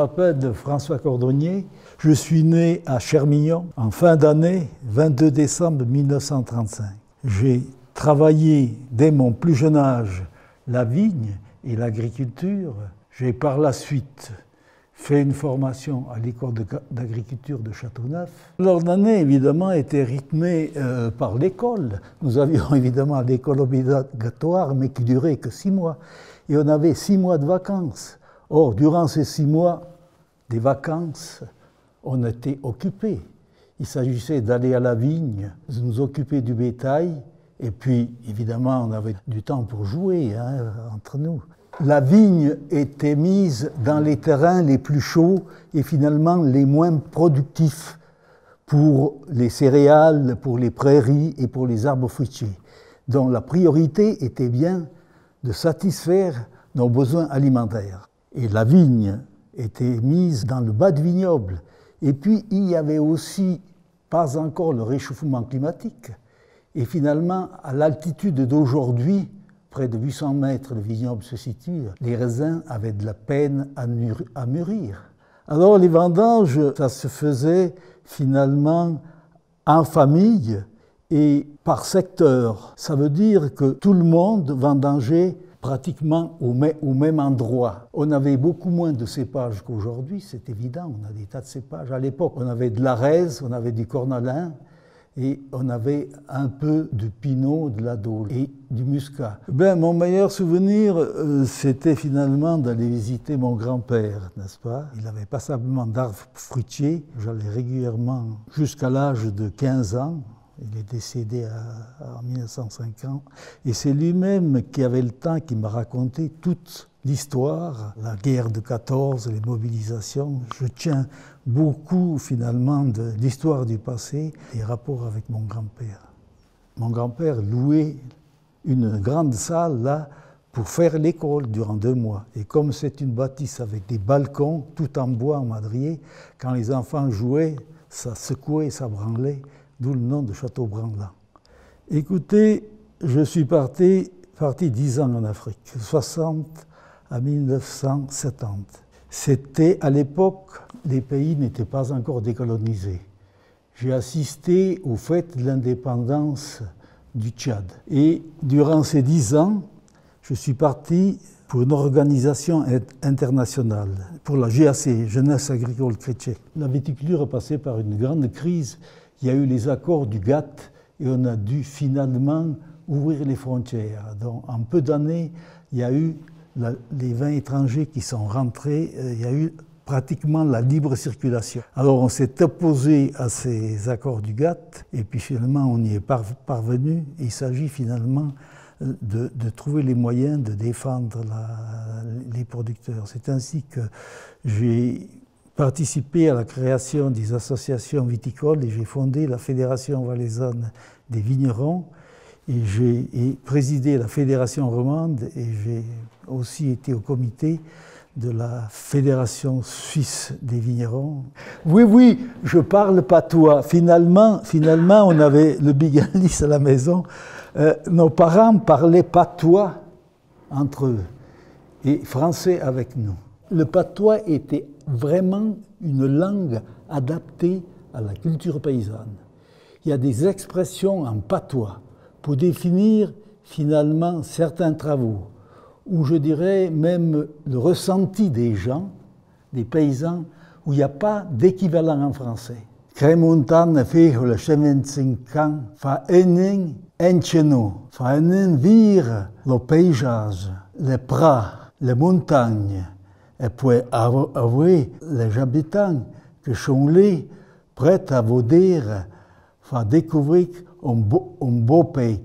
m'appelle François Cordonnier. Je suis né à Chermillon en fin d'année, 22 décembre 1935. J'ai travaillé dès mon plus jeune âge la vigne et l'agriculture. J'ai par la suite fait une formation à l'école d'agriculture de Châteauneuf. L'année, évidemment, était rythmée par l'école. Nous avions évidemment l'école obligatoire, mais qui durait que 6 mois. Et on avait 6 mois de vacances. Or, durant ces 6 mois des vacances, on était occupés. Il s'agissait d'aller à la vigne, de nous occuper du bétail, et puis, évidemment, on avait du temps pour jouer entre nous. La vigne était mise dans les terrains les plus chauds et finalement les moins productifs pour les céréales, pour les prairies et pour les arbres fruitiers. Donc la priorité était bien de satisfaire nos besoins alimentaires. Et la vigne était mise dans le bas de vignoble. Et puis il y avait aussi pas encore le réchauffement climatique. Et finalement, à l'altitude d'aujourd'hui, près de 800 mètres, le vignoble se situe, les raisins avaient de la peine à mûrir. Alors les vendanges, ça se faisait finalement en famille et par secteur. Ça veut dire que tout le monde vendangeait pratiquement au même endroit. On avait beaucoup moins de cépages qu'aujourd'hui, c'est évident, on a des tas de cépages. À l'époque, on avait de l'Arèze, on avait du cornalin, et on avait un peu de pinot, de la dôle et du muscat. Mon meilleur souvenir, c'était finalement d'aller visiter mon grand-père, n'est-ce pas? Il avait passablement d'arbres fruitiers. J'allais régulièrement jusqu'à l'âge de 15 ans. Il est décédé en 1950. Et c'est lui-même qui avait le temps, qui m'a raconté toute l'histoire, la guerre de 14, les mobilisations. Je tiens beaucoup finalement de l'histoire du passé et rapports avec mon grand-père. Mon grand-père louait une grande salle là pour faire l'école durant 2 mois. Et comme c'est une bâtisse avec des balcons, tout en bois, en madrier, quand les enfants jouaient, ça secouait, ça branlait, d'où le nom de Château-Branlant. Écoutez, je suis parti 10 ans en Afrique, 60 à 1970. C'était à l'époque, les pays n'étaient pas encore décolonisés. J'ai assisté aux fêtes de l'indépendance du Tchad. Et durant ces 10 ans, je suis parti pour une organisation internationale, pour la GAC, Jeunesse Agricole Chrétienne. La viticulture est passée par une grande crise. Il y a eu les accords du GATT et on a dû finalement ouvrir les frontières. Donc, en peu d'années, il y a eu les vins étrangers qui sont rentrés, il y a eu pratiquement la libre circulation. Alors on s'est opposé à ces accords du GATT et puis finalement on y est parvenu. Il s'agit finalement de trouver les moyens de défendre les producteurs. C'est ainsi que j'ai participé à la création des associations viticoles et j'ai fondé la Fédération valaisanne des vignerons. Et j'ai présidé la Fédération romande et j'ai aussi été au comité de la Fédération suisse des vignerons. Oui, je parle patois. Finalement, on avait le bigalis à la maison. Nos parents parlaient patois entre eux et français avec nous. Le patois était vraiment une langue adaptée à la culture paysanne. Il y a des expressions en patois pour définir finalement certains travaux, ou je dirais même le ressenti des gens, des paysans, où il n'y a pas d'équivalent en français. Cremontan fait le chemin fa enin encheno, fa enin vir le paysage, les pras, les montagnes, et puis avouer les habitants que sont là prêts à vous dire, fa découvrir un beau pays.